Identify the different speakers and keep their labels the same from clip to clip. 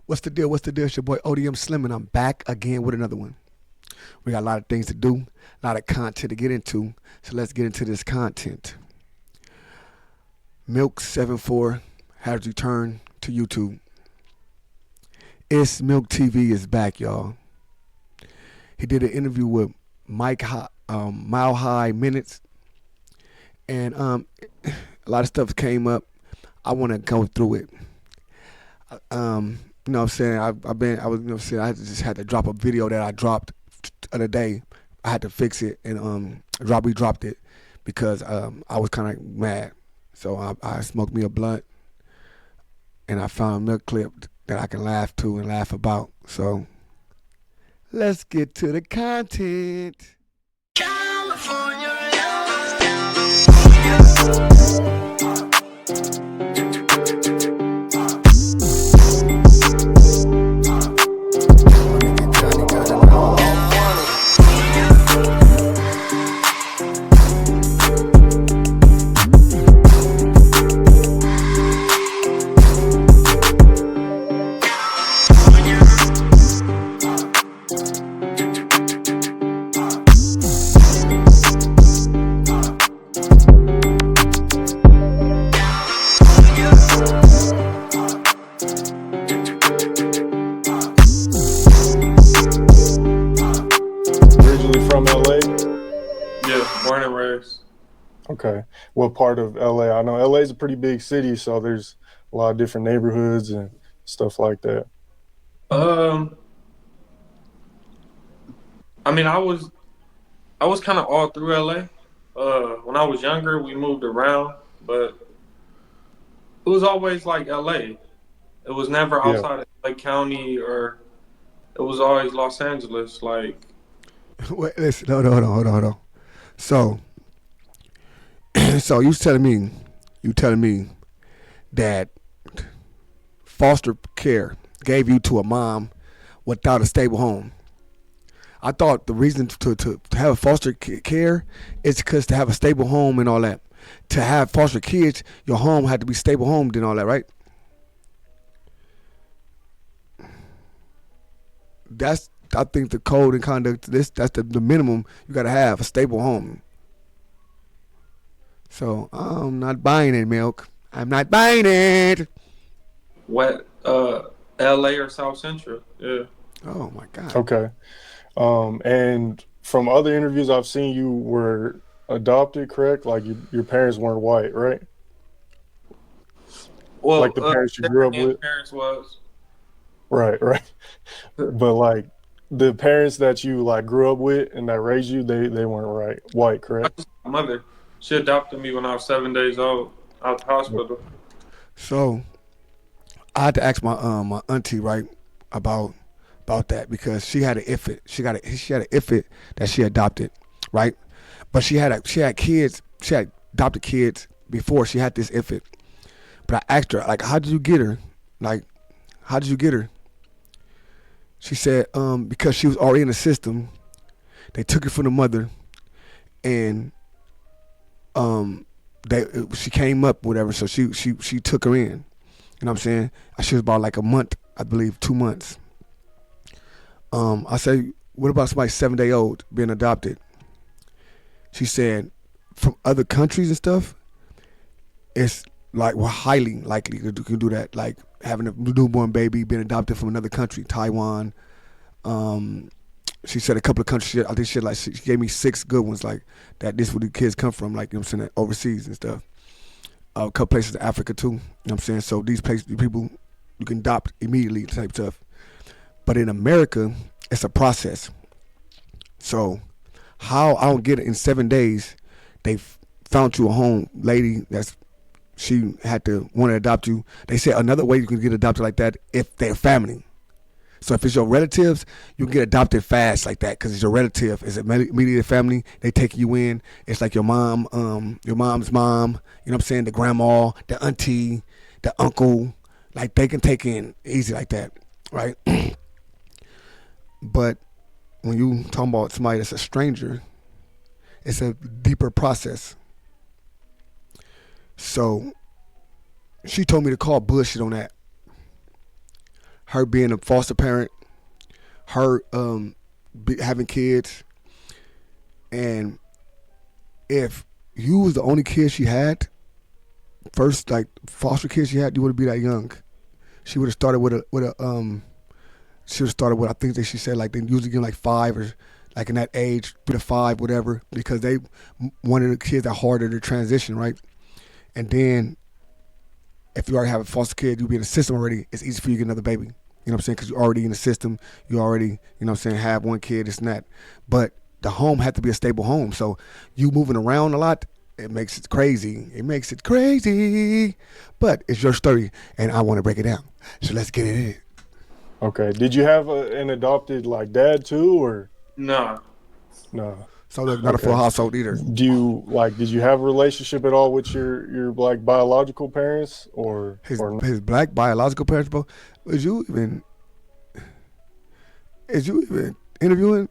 Speaker 1: What's the deal? What's the deal? It's your boy ODM Slim, and I'm back again with another one. We got a lot of things to do, a lot of content to get into. So let's get into this content. Milk74 has returned to YouTube. It's Milk TV is back, y'all. He did an interview with Mile High Minutes, and a lot of stuff came up. I want to go through it. You know what I'm saying? I just had to drop a video that I dropped the other day. I had to fix it and we dropped it because I was kind of mad. So I smoked me a blunt and I found a milk clip that I can laugh to and laugh about. So let's get to the content. California.
Speaker 2: Okay. What part of LA? I know LA is a pretty big city, so there's a lot of different neighborhoods and stuff like that.
Speaker 3: I mean, I was kind of all through LA. When I was younger, we moved around, but it was always like LA. It was never outside of LA County, or it was always Los Angeles. Like,
Speaker 1: wait, listen, hold on. So you telling me that foster care gave you to a mom without a stable home. I thought the reason to have foster care is because to have a stable home and all that. To have foster kids, your home had to be stable home and all that, right? That's, I think, the code and conduct. That's the minimum you got to have, a stable home. So I'm not buying it, Milk. I'm not buying it.
Speaker 3: What? LA or South Central? Yeah.
Speaker 1: Oh my God.
Speaker 2: Okay. And from other interviews I've seen, you were adopted, correct? Like your parents weren't white, right?
Speaker 3: Well,
Speaker 2: like the parents you grew up with.
Speaker 3: Parents was.
Speaker 2: Right. But like the parents that you like grew up with and that raised you, they weren't white, correct?
Speaker 3: My mother, she adopted me when I was 7 days old out the hospital.
Speaker 1: So I had to ask my auntie, right, about that because she had an infant. She had an infant that she adopted, right? But she had kids. She had adopted kids before she had this infant. But I asked her, like, how did you get her? Like, how did you get her? She said, because she was already in the system. They took it from the mother, and she came up, whatever. So she took her in. You know what I'm saying? She was about like a month, I believe, 2 months. I said, what about somebody 7 day old being adopted? She said, from other countries and stuff, it's like we're highly likely to do that. Like having a newborn baby being adopted from another country, Taiwan. She said a couple of countries. I think she gave me 6 good ones, like that. This is where the kids come from, like, you know what I'm saying, overseas and stuff. A couple places in Africa too. You know what I'm saying? So these places, people you can adopt immediately type stuff. But in America, it's a process. So how I don't get it in 7 days, they found you a home lady she had to want to adopt you. They said another way you can get adopted like that if they're family. So if it's your relatives, you can get adopted fast like that because it's your relative. It's immediate family. They take you in. It's like your mom, your mom's mom. You know what I'm saying? The grandma, the auntie, the uncle. Like they can take in easy like that, right? But when you talking about somebody that's a stranger, it's a deeper process. So she told me to call bullshit on that. her being a foster parent, her having kids, and if you was the only kid she had, first like foster kid she had, you wouldn't be that young. She would have started with a. She would have started with, I think that she said like they usually give like 5 or like in that age, 3 to 5, whatever, because they wanted the kids that harder to transition, right? And then if you already have a foster kid, you be in the system already. It's easy for you to get another baby. You know what I'm saying? Because you're already in the system. You already, you know what I'm saying, have one kid, this and that. But the home had to be a stable home. So you moving around a lot, it makes it crazy. It makes it crazy. But it's your story, and I want to break it down. So let's get it in.
Speaker 2: Okay. Did you have an adopted like dad too, or
Speaker 3: Nah.
Speaker 2: no?
Speaker 1: So look, not a full
Speaker 2: Okay.
Speaker 1: household either.
Speaker 2: Do you like? Did you have a relationship at all with your like biological parents,
Speaker 1: His
Speaker 2: or no?
Speaker 1: his black biological parents, bro. Was you even is you even interviewing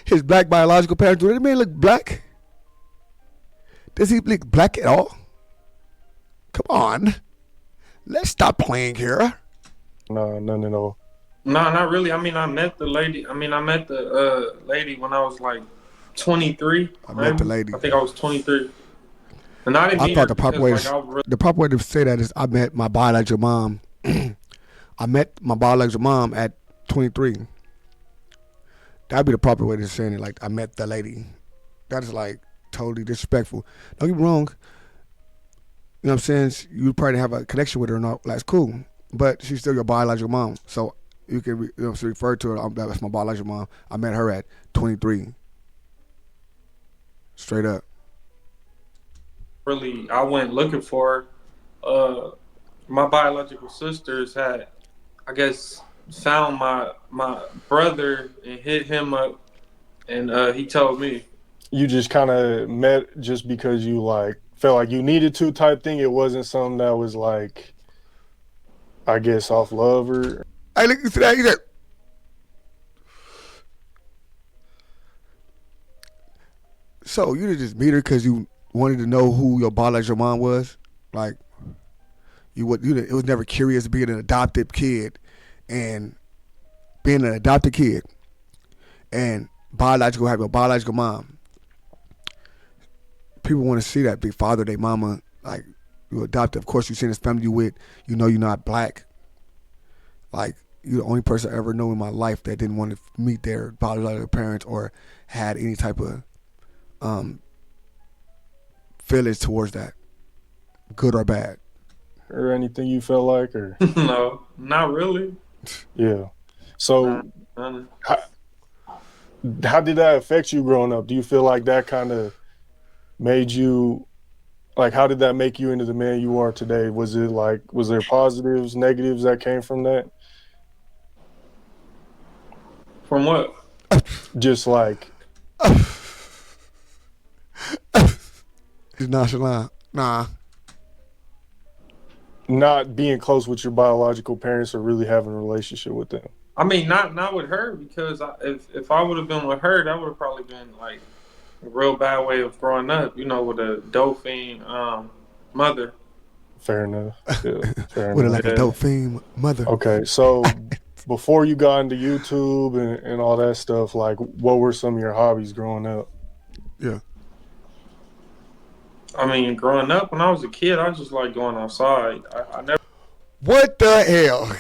Speaker 1: his black biological parents? Do that man look black? Does he look black at all? Come on, let's stop playing here.
Speaker 2: No, none at all.
Speaker 3: Nah, not really. I mean, I met the lady. I mean, I met the lady when I was like 23,
Speaker 1: I met the
Speaker 3: maybe.
Speaker 1: lady.
Speaker 3: I think I was 23. And I didn't
Speaker 1: I
Speaker 3: meet
Speaker 1: thought
Speaker 3: her because like I was really
Speaker 1: the proper way to say that is I met my biological mom. I met my biological mom at 23. That'd be the proper way to say it. Like I met the lady. That is like totally disrespectful. Don't get me wrong. You know what I'm saying? You probably have a connection with her and all. That's cool. But she's still your biological mom. So you can refer to her. That's my biological mom. I met her at 23. Straight up.
Speaker 3: really I went looking for her. My biological sisters had, I guess, found my brother and hit him up, and he told me.
Speaker 2: You just kind of met just because you like felt like you needed to type thing. It wasn't something that was like, I guess, off love or.
Speaker 1: Hey, look at that. He said, so you didn't just meet her because you wanted to know who your biological mom was? Like, it was never curious being an adopted kid and being an adopted kid and having a biological mom. People want to see that big father, their mama, like you adopted. Of course, you seen this family you with. You know you're not black. Like you're the only person I ever know in my life that didn't want to meet their biological parents or had any type of feelings towards that, good or bad.
Speaker 2: Or anything you felt like, or
Speaker 3: No, not really.
Speaker 2: yeah. So,
Speaker 3: None.
Speaker 2: how did that affect you growing up? Do you feel like that kind of made you like? How did that make you into the man you are today? Was it like, was there positives, negatives that came from that?
Speaker 3: From what?
Speaker 2: Just like
Speaker 1: It's nonchalant. Nah.
Speaker 2: not being close with your biological parents or really having a relationship with them.
Speaker 3: I mean, not with her because if I would have been with her, that would have probably been like a real bad way of growing up. You know, with a dolphin mother.
Speaker 2: Fair enough. Yeah, fair
Speaker 1: With
Speaker 2: enough.
Speaker 1: like a dope theme mother.
Speaker 2: Okay, so before you got into YouTube and all that stuff, like what were some of your hobbies growing up?
Speaker 1: Yeah.
Speaker 3: I mean, growing up when I was a kid, I just like going outside. I never.
Speaker 1: What the hell?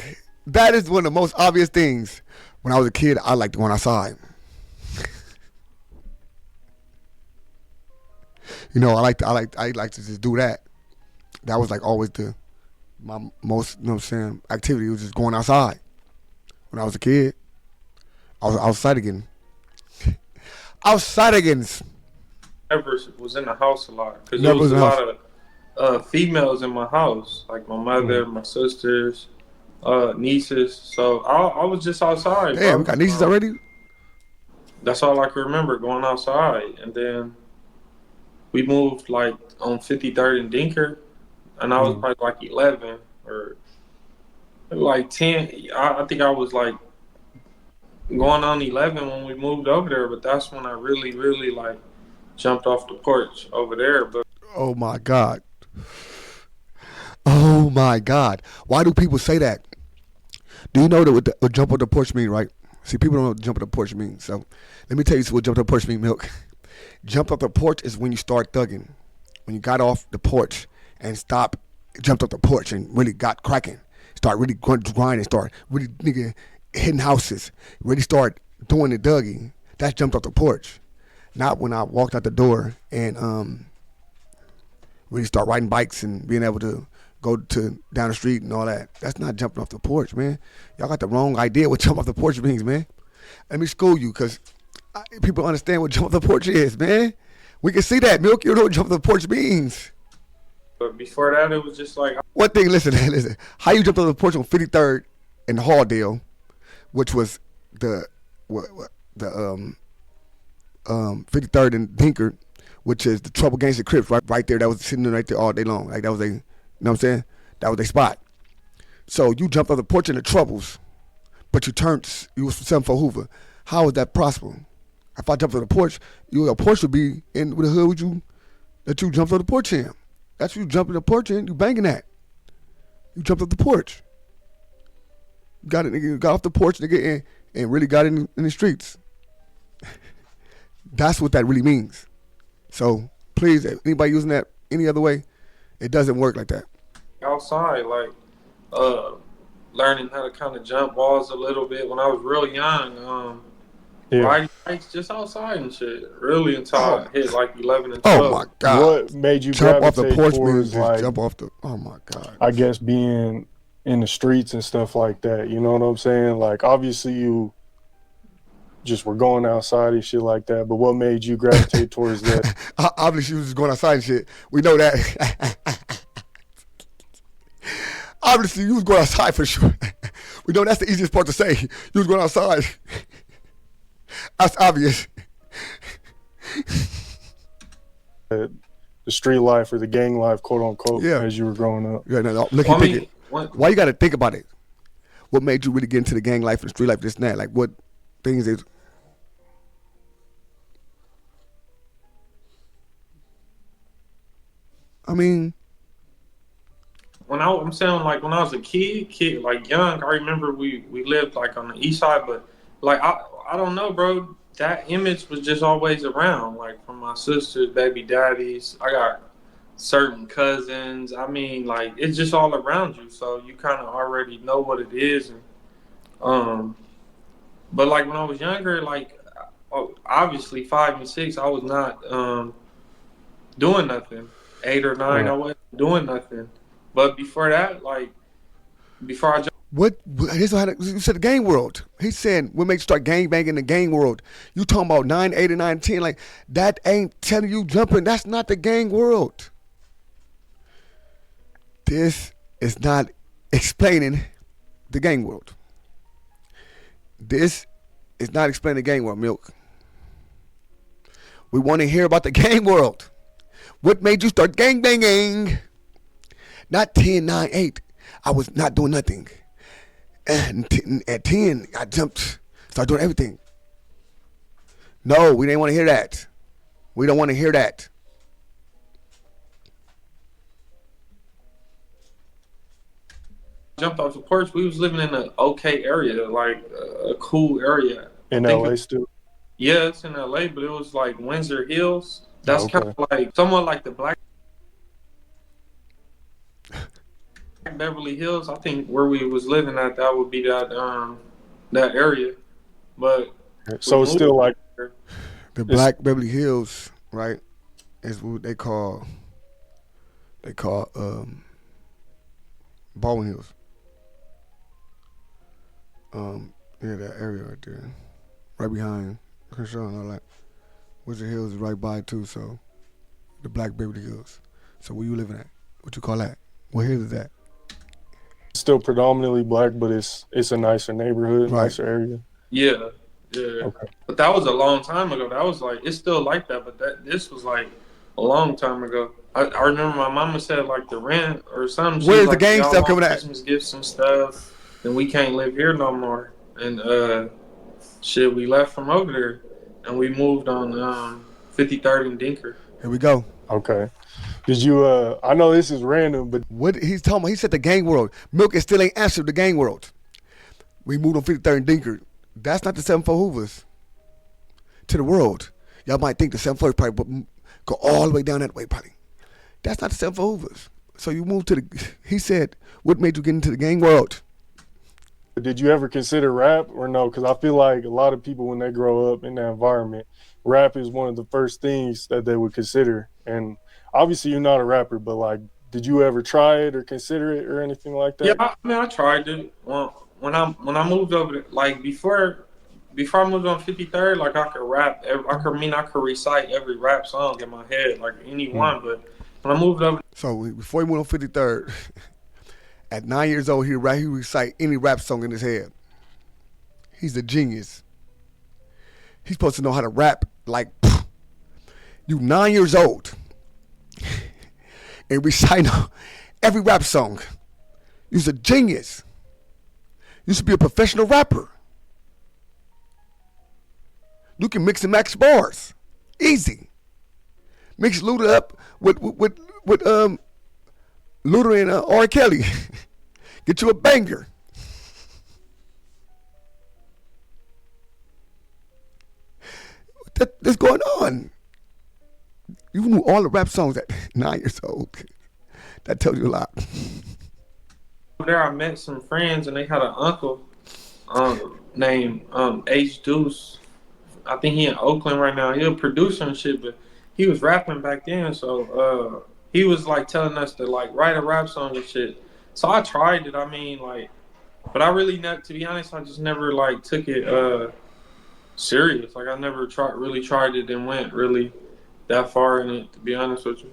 Speaker 1: That is one of the most obvious things. When I was a kid, I liked going outside. You know, I like to just do that. That was like always my most, you know what I'm saying, activity was just going outside. When I was a kid, I was outside again. Outside again.
Speaker 3: Never was in the house a lot because there
Speaker 1: Never
Speaker 3: was
Speaker 1: was
Speaker 3: a
Speaker 1: in the house.
Speaker 3: lot of females in my house, like my mother, my sisters, nieces. So I was just outside,
Speaker 1: Damn, we
Speaker 3: bro.
Speaker 1: got nieces already?
Speaker 3: That's all I can remember going outside, and then we moved like on 53rd and Dinker, and I was
Speaker 2: Mm.
Speaker 3: probably like 11 or like 10. I think I was like going on 11 when we moved over there, but that's when I really like jumped off the porch over there. But
Speaker 1: Oh my God. Oh my God. Why do people say that? Do you know that what jump on the porch mean, right? See, people don't know what jump on the porch means. So let me tell you what jump on the porch mean, Milk. Jump off the porch is when you start thugging. When you got off the porch and jumped off the porch and really got cracking. Start really grinding, start really nigga hitting houses. Really start doing the Dougie. That's jumped off the porch. Not when I walked out the door and really start riding bikes and being able to go to down the street and all that. That's not jumping off the porch, man. Y'all got the wrong idea what jump off the porch means, man. Let me school you, because people understand what jump off the porch is, man. We can see that, Milk. You know what jump off the porch means.
Speaker 3: But before that, it was just like
Speaker 1: One thing, listen. How you jumped off the porch on 53rd and Halldale, which was the 53rd and Dinker, which is the Trouble Gangster Crips, right there. That was sitting right there all day long. Like that was you know what I'm saying? That was their spot. So you jumped off the porch in the Troubles, but you was from 74 Hoover. How is that possible? If I jumped off the porch, your porch would be in the hood that you jumped off the porch in. That's what you jumping the porch in, you banging that. You jumped off the porch. You got it, nigga. You got off the porch, nigga, and really got in the streets. That's what that really means. So please, if anybody using that any other way, it doesn't work like that.
Speaker 3: outside, like learning how to kind of jump walls a little bit when I was real young. Riding bikes just outside and shit. Really until I hit like 11 and 12.
Speaker 1: Oh my God!
Speaker 2: What made you
Speaker 1: jump off the porch?
Speaker 2: Means like,
Speaker 1: jump off the. Oh my God!
Speaker 2: I guess being in the streets and stuff like that. You know what I'm saying? Like obviously you just were going outside and shit like that. But what made you gravitate towards that?
Speaker 1: Obviously, you was just going outside and shit. We know that. Obviously, you was going outside for sure. We know that's the easiest part to say. You was going outside. That's obvious.
Speaker 2: The street life or the gang life, quote unquote, as you were growing up.
Speaker 1: Yeah, no. Look, why you got to think about it? What made you really get into the gang life and street life, this and that? Like, what things is? I mean,
Speaker 3: I'm saying like when I was a kid like young, I remember we lived like on the east side, but like I don't know, bro. That image was just always around, like from my sisters, baby daddies. I got certain cousins. I mean, like it's just all around you, so you kind of already know what it is. And but like when I was younger, like obviously 5 and 6, I was not doing nothing. 8 or 9, I wasn't doing nothing. But before that, like before I jumped.
Speaker 1: Here's what you said, the gang world. He's saying what makes you start gang banging in the gang world. You talking about 9, 8, and 9, 10. Like that ain't telling you jumping. That's not the gang world. This is not explaining the gang world. This is not explaining the gang world, Milk. We want to hear about the gang world. What made you start gang banging? Not 10, 9, 8. I was not doing nothing. And at 10, I jumped, started doing everything. No, we didn't want to hear that. We don't want to hear that.
Speaker 3: Jumped off the porch. We was living in an okay area, like a cool area.
Speaker 2: In LA still?
Speaker 3: Yeah, it's in LA, but it was like Windsor Hills. That's kind of like somewhat like the Black Beverly Hills. I think where we was living at, that would be that area. But
Speaker 2: so it's still like
Speaker 1: the Black Beverly Hills, right? Is what they call Baldwin Hills. Yeah, that area right there, right behind Crenshaw and all that. Windsor Hills is right by it too. So the Black Beverly Hills. So where you living at? What you call that? What hill is that?
Speaker 2: Still predominantly black, but it's a nicer neighborhood, nicer area.
Speaker 3: Yeah. Okay. But that was a long time ago. That was like, it's still like that, but this was like a long time ago. I remember my mama said like the rent or something.
Speaker 1: Where's
Speaker 3: like,
Speaker 1: the gang stuff coming at?
Speaker 3: Christmas gifts and stuff, and we can't live here no more. And we left from over there, and we moved on 53rd and Dinker.
Speaker 1: Here we go.
Speaker 2: Okay. Did you, I know this is random, but.
Speaker 1: What he's talking about, he said the gang world. Milk is still ain't answered the gang world. We moved on 53rd and Dinker. That's not the 7-4 Hoovers to the world. Y'all might think the 7-4 is probably go all the way down that way, probably. That's not the 7-4 Hoovers. So you move to the. He said, "What made you get into the gang world?"
Speaker 2: Did you ever consider rap or no? Because I feel like a lot of people, when they grow up in that environment, rap is one of the first things that they would consider. And obviously, you're not a rapper, but like, did you ever try it or consider it or anything like
Speaker 3: Yeah,
Speaker 2: that?
Speaker 3: I mean, I tried it. Well, when I moved over, like before I moved on 53rd, like I could rap. I could recite every rap song in my head, like any
Speaker 2: Hmm.
Speaker 3: one. But when I moved over,
Speaker 1: So before he moved on 53rd, at 9 years old, he recite any rap song in his head. He's a genius. He's supposed to know how to rap like you 9 years old and recite every rap song. You're a genius. You should be a professional rapper. You can mix and match bars, easy. Mix Luda up with Luda and R. Kelly. Get you a banger. What's going on? You knew all the rap songs at 9 years old. That tells you a lot.
Speaker 3: there, I met some friends, and they had an uncle named H Deuce. I think he in Oakland right now. He a producer and shit, but he was rapping back then. So he was like telling us to like write a rap song and shit. So I tried it. I mean, like, but I really never, to be honest, I just never like took it serious. Like I never tried it and went really that far in it. To be honest with you,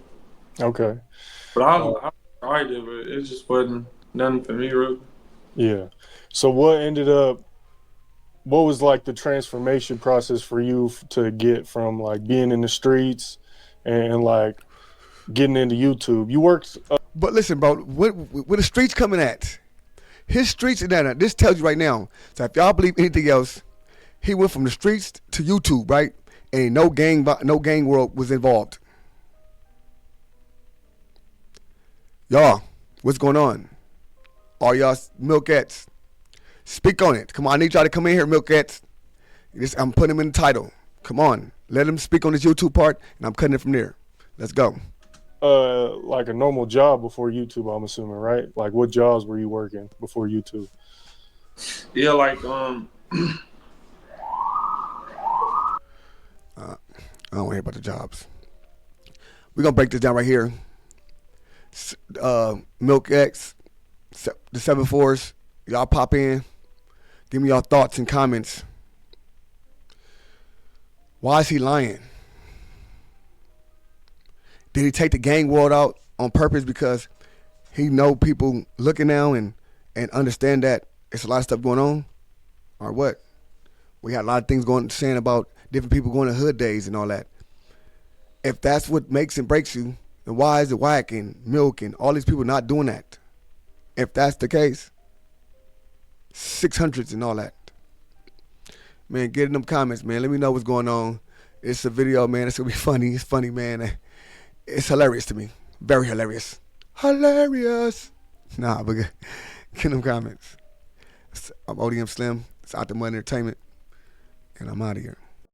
Speaker 2: Okay.
Speaker 3: but
Speaker 2: Uh,
Speaker 3: I tried it, but it just wasn't nothing for me really.
Speaker 2: yeah. So what was like the transformation process for you to get from like being in the streets and like getting into YouTube? You worked.
Speaker 1: But listen, bro, where the streets coming at? His streets and that. This tells you right now. So if y'all believe anything else, he went from the streets to YouTube, right? And no gang world was involved. Y'all, what's going on? All y'all milkettes, speak on it. Come on, I need y'all to come in here, milkettes. I'm putting him in the title. Come on, let him speak on this YouTube part, and I'm cutting it from there. Let's go.
Speaker 2: Like a normal job before YouTube, I'm assuming, right? Like what jobs were you working before YouTube?
Speaker 3: Yeah, like
Speaker 1: I don't want to hear about the jobs. We're gonna break this down right here. Milk X, the 7-4s, y'all pop in. Give me your thoughts and comments. Why is he lying? Did he take the gang world out on purpose because he know people looking now and understand that it's a lot of stuff going on? Or what? We had a lot of things saying about different people going to hood days and all that. If that's what makes and breaks you, then why is it Whack and Milk and all these people not doing that? If that's the case, 600s and all that. Man, get in them comments, man. Let me know what's going on. It's a video, man. It's going to be funny. It's funny, man. It's hilarious to me. Very hilarious. Hilarious. Nah, but get in them comments. I'm ODM Slim. It's Out the Mud Entertainment. And I'm out of here.